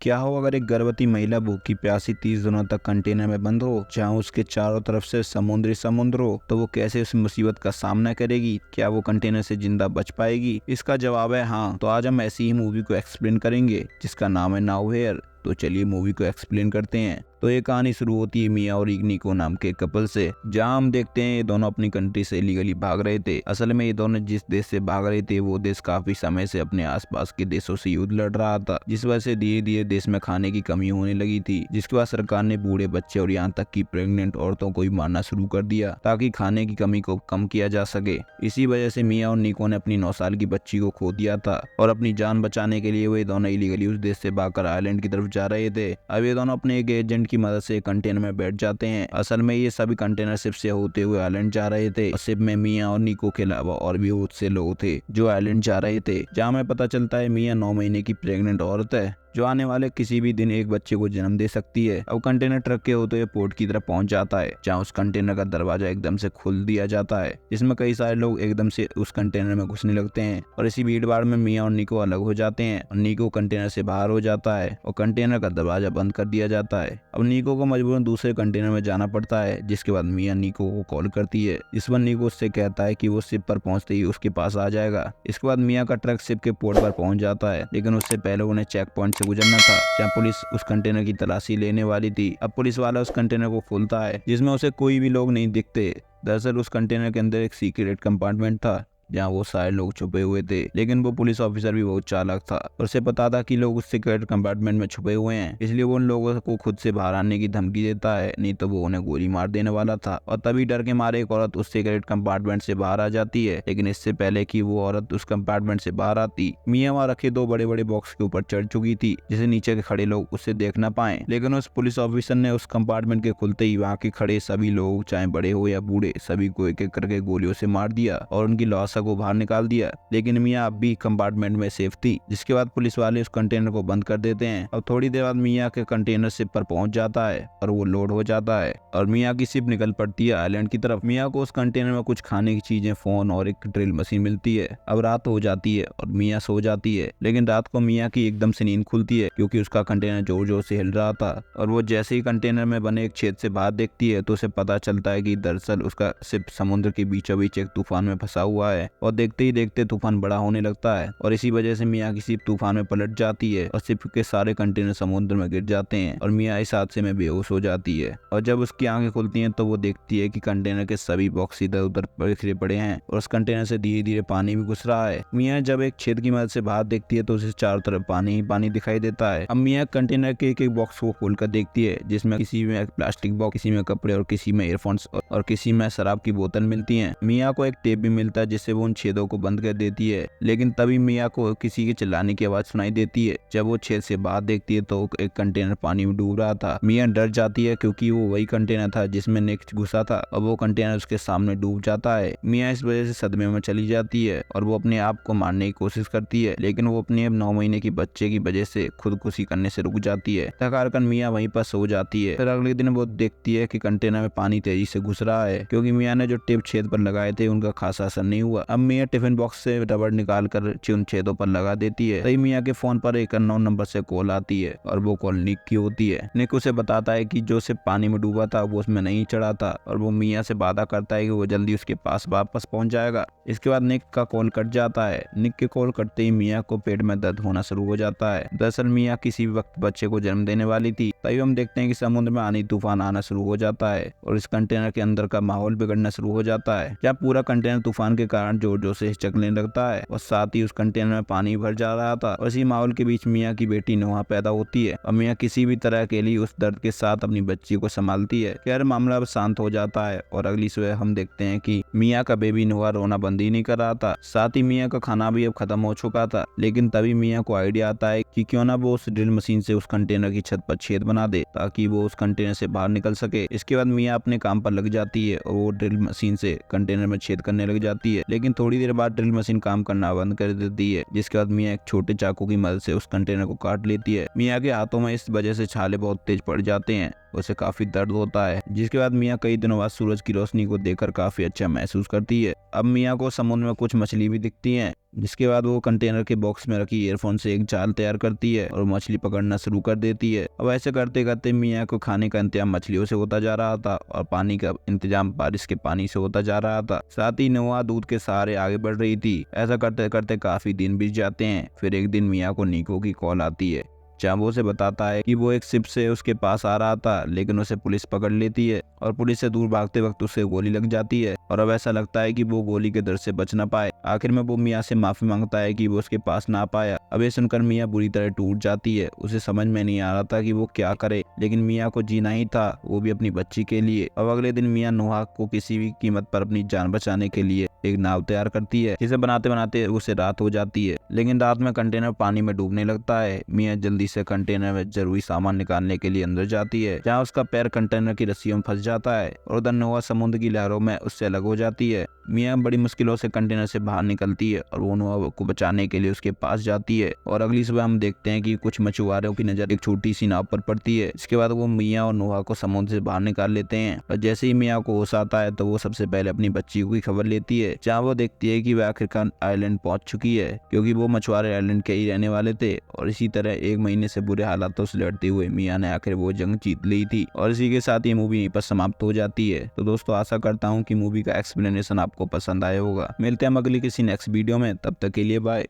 क्या हो अगर एक गर्भवती महिला भूखी प्यासी 30 दिनों तक कंटेनर में बंद हो, जहां उसके चारों तरफ से समुद्र हो, तो वो कैसे उस मुसीबत का सामना करेगी? क्या वो कंटेनर से जिंदा बच पाएगी? इसका जवाब है हाँ। तो आज हम ऐसी ही मूवी को एक्सप्लेन करेंगे जिसका नाम है नाउ हेयर। तो चलिए मूवी को एक्सप्लेन करते हैं। तो ये कहानी शुरू होती है मिया और इग्निको नाम के कपल से, जहां हम देखते हैं ये दोनों अपनी कंट्री से इलीगली भाग रहे थे। असल में ये दोनों जिस देश से भाग रहे थे वो देश काफी समय से अपने आसपास के देशों से युद्ध लड़ रहा था, जिस वजह से धीरे धीरे देश में खाने की कमी होने लगी थी। जिसके बाद सरकार ने बूढ़े बच्चे और यहाँ तक की प्रेग्नेंट औरतों को भी मारना शुरू कर दिया ताकि खाने की कमी को कम किया जा सके। इसी वजह से मिया और निको ने अपनी 9 साल की बच्ची को खो दिया था और अपनी जान बचाने के लिए वे दोनों इलीगली उस देश से भागकर आइलैंड की तरफ जा रहे थे। अब ये दोनों अपने एक एजेंट की मदद से कंटेनर में बैठ जाते हैं। असल में ये सभी कंटेनर शिप से होते हुए आइलैंड जा रहे थे। शिप में मिया और निको के अलावा और भी बहुत से लोग थे जो आइलैंड जा रहे थे, जहाँ में पता चलता है मिया 9 महीने की प्रेग्नेंट औरत है जो आने वाले किसी भी दिन एक बच्चे को जन्म दे सकती है। अब कंटेनर ट्रक के होते हुए पोर्ट की तरफ पहुंच जाता है, जहां उस कंटेनर का दरवाजा एकदम से खोल दिया जाता है, जिसमें कई सारे लोग एकदम से उस कंटेनर में घुसने लगते हैं और इसी भीड़ भाड़ में मिया और निको अलग हो जाते हैं और निको कंटेनर से बाहर हो जाता है और कंटेनर का दरवाजा बंद कर दिया जाता है। अब निको को मजबूरन दूसरे कंटेनर में जाना पड़ता है, जिसके बाद मिया निको को कॉल करती है। इस पर निको उससे कहता है कि वो शिप पर पहुंचते ही उसके पास आ जाएगा। इसके बाद मिया का ट्रक शिप के पोर्ट पर पहुंच जाता है, लेकिन उससे पहले उन्हें चेक पॉइंट से गुजरना था, जहाँ पुलिस उस कंटेनर की तलाशी लेने वाली थी। अब पुलिस वाला उस कंटेनर को खोलता है, जिसमें उसे कोई भी लोग नहीं दिखते। दरअसल उस कंटेनर के अंदर एक सीक्रेट कंपार्टमेंट था जहाँ वो सारे लोग छुपे हुए थे, लेकिन वो पुलिस ऑफिसर भी बहुत चालाक था और उसे पता था कि लोग उस सीक्रेट कंपार्टमेंट में छुपे हुए हैं, इसलिए वो उन लोगों को खुद से बाहर आने की धमकी देता है, नहीं तो वो उन्हें गोली मार देने वाला था। और तभी डर के मारे एक औरत उस सीक्रेट कंपार्टमेंट से बाहर आ जाती है, लेकिन इससे पहले कि वो औरत उस कंपार्टमेंट से बाहर आती, मिया वहाँ रखे 2 बड़े बड़े बॉक्स के ऊपर चढ़ चुकी थी, जिसे नीचे के खड़े लोग उससे देख ना पाए। लेकिन उस पुलिस ऑफिसर ने उस कंपार्टमेंट के खुलते ही वहाँ के खड़े सभी लोग, चाहे बड़े हो या बूढ़े, सभी को एक एक करके गोलियों से मार दिया और उनकी लाशों को बाहर निकाल दिया। लेकिन मिया अब भी कंपार्टमेंट में सेफ थी। जिसके बाद पुलिस वाले उस कंटेनर को बंद कर देते हैं। अब थोड़ी देर बाद मिया के कंटेनर शिप पर पहुंच जाता है और वो लोड हो जाता है और मिया की शिप निकल पड़ती है आइलैंड की तरफ। मिया को उस कंटेनर में कुछ खाने की चीजें, फोन और एक ड्रिल मशीन मिलती है। अब रात हो जाती है और मिया सो जाती है, लेकिन रात को मिया की एकदम से नींद खुलती है क्योंकि उसका कंटेनर जोर जोर से हिल रहा था और वो जैसे ही कंटेनर में बने एक छेद से बाहर देखती है तो उसे पता चलता है कि दरअसल उसका शिप समुद्र के बीचों बीच एक तूफान में फंसा हुआ है और देखते ही देखते तूफान बड़ा होने लगता है और इसी वजह से मिया की शिप तूफान में पलट जाती है और शिप के सारे कंटेनर समुद्र में गिर जाते हैं और मिया इस हादसे में बेहोश हो जाती है। और जब उसकी आंखें खुलती हैं तो वो देखती है कि कंटेनर के सभी बॉक्स इधर उधर बिखरे पड़े हैं और उस कंटेनर से धीरे धीरे पानी भी घुस रहा है। मिया जब एक छेद की मदद से बाहर देखती है तो उसे चारों तरफ पानी ही पानी दिखाई देता है। अब मिया कंटेनर के एक एक बॉक्स को खोलकर देखती है, जिसमें किसी में प्लास्टिक बॉक्स, किसी में कपड़े और किसी में ईयरफोन्स और किसी में शराब की बोतल मिलती है। मिया को एक टेप भी मिलता है जिससे वो उन छेदों को बंद कर देती है, लेकिन तभी मिया को किसी के चिल्लाने की आवाज सुनाई देती है। जब वो छेद से बाहर देखती है तो एक कंटेनर पानी में डूब रहा था। मिया डर जाती है क्योंकि वो वही कंटेनर था जिसमें निक घुसा था और वो कंटेनर उसके सामने डूब जाता है। मिया इस वजह से सदमे में चली जाती है और वो अपने आप को मारने की कोशिश करती है, लेकिन वो अपने 9 महीने की बच्चे की वजह से खुदकुशी करने से रुक जाती है। थक हार कर मिया वहीं पर सो जाती है। फिर अगले दिन वो देखती है कि कंटेनर में पानी तेजी से घुस रहा है क्योंकि मिया ने जो टेप छेद पर लगाए थे उनका खासा असर नहीं हुआ। अब मिया टिफिन बॉक्स से रबड़ निकाल कर उन छेदों पर लगा देती है। तभी मिया के फोन पर एक अननोन नंबर से कॉल आती है और वो कॉल निक की होती है। निक उसे बताता है कि जो सिर्फ पानी में डूबा था वो उसमें नहीं चढ़ा था और वो मिया से वादा करता है कि वो जल्दी उसके पास वापस पहुंच जाएगा। इसके बाद निक का कॉल कट जाता है। निक के कॉल कटते ही मिया को पेट में दर्द होना शुरू हो जाता है। दरअसल मिया किसी भी वक्त बच्चे को जन्म देने वाली थी। तभी हम देखते हैं कि समुद्र में आनी तूफान आना शुरू हो जाता है और इस कंटेनर के अंदर का माहौल बिगड़ना शुरू हो जाता है, जहाँ पूरा कंटेनर तूफान के कारण जोर जोर से हिचकने लगता है और साथ ही उस कंटेनर में पानी भर जा रहा था। और इसी माहौल के बीच मिया की बेटी नोहा पैदा होती है और मिया किसी भी तरह के लिए उस दर्द के साथ अपनी बच्ची को संभालती है। खैर मामला अब शांत हो जाता है और अगली सुबह हम देखते हैं कि मिया का बेबी नोहा रोना बंद ही नहीं कर रहा था। साथ ही मिया का खाना भी अब खत्म हो चुका था, लेकिन तभी मिया को आइडिया आता है कि क्यों ना वो उस ड्रिल मशीन से उस कंटेनर की छत पर छेद बना दे ताकि वो उस कंटेनर से बाहर निकल सके। इसके बाद मिया अपने काम पर लग जाती है और वो ड्रिल मशीन से कंटेनर में छेद करने लग जाती है, लेकिन थोड़ी देर बाद ड्रिल मशीन काम करना बंद कर देती है। जिसके बाद मिया एक छोटे चाकू की मदद से उस कंटेनर को काट लेती है। मिया के हाथों में इस वजह से छाले बहुत तेज पड़ जाते हैं। उसे काफी दर्द होता है। जिसके बाद मियाँ कई दिनों बाद सूरज की रोशनी को देखकर काफी अच्छा महसूस करती है। अब मियाँ को समुद्र में कुछ मछली भी दिखती है। जिसके बाद वो कंटेनर के बॉक्स में रखी ईयरफोन से एक जाल तैयार करती है और मछली पकड़ना शुरू कर देती है। अब ऐसे करते करते मियाँ को खाने का इंतजाम मछलियों से होता जा रहा था और पानी का इंतजाम बारिश के पानी से होता जा रहा था। साथ ही नोआ दूध के सहारे आगे बढ़ रही थी। ऐसा करते करते काफी दिन बीत जाते हैं। फिर एक दिन मियाँ को निको की कॉल आती है, जहाँ वो उसे बताता है कि वो एक शिप से उसके पास आ रहा था, लेकिन उसे पुलिस पकड़ लेती है और पुलिस से दूर भागते वक्त उसे गोली लग जाती है और अब ऐसा लगता है कि वो गोली के डर से बच ना पाए। आखिर में वो मियाँ से माफी मांगता है कि वो उसके पास ना पाया। अब ये सुनकर मियाँ बुरी तरह टूट जाती है। उसे समझ में नहीं आ रहा था कि वो क्या करे, लेकिन मियाँ को जीना ही था, वो भी अपनी बच्ची के लिए। अब अगले दिन मियाँ नोहा को किसी भी कीमत पर अपनी जान बचाने के लिए एक नाव तैयार करती है, जिसे बनाते बनाते उसे रात हो जाती है। लेकिन रात में कंटेनर पानी में डूबने लगता है। मियाँ जल्दी से कंटेनर में जरूरी सामान निकालने के लिए अंदर जाती है, जहाँ उसका पैर कंटेनर की रस्सियों में फंस जाता है और उधर नोआ समुद्र की लहरों में उससे अलग हो जाती है। मियाँ बड़ी मुश्किलों से कंटेनर से बाहर निकलती है और वो नोआ को बचाने के लिए उसके पास जाती है। और अगली सुबह हम देखते हैं कि कुछ मछुआरों की नजर एक छोटी सी नाव पर पड़ती है। इसके बाद वो मियाँ और नोआ को समुद्र से बाहर निकाल लेते हैं और जैसे ही मियाँ को होश आता है तो वो सबसे पहले अपनी बच्ची की खबर लेती है, जहाँ वो देखती है कि वह आखिरकार आइलैंड पहुंच चुकी है, क्योंकि वो मछुआरे आइलैंड के ही रहने वाले थे। और इसी तरह 1 महीने से बुरे हालातों से लड़ते हुए मियाँ ने आखिर वो जंग जीत ली थी। और इसी के साथ ये मूवी यहीं पर समाप्त हो जाती है। तो दोस्तों आशा करता हूँ कि मूवी का एक्सप्लेनेशन आपको पसंद आया होगा। मिलते हैं हम अगली किसी नेक्स्ट वीडियो में, तब तक के लिए बाय।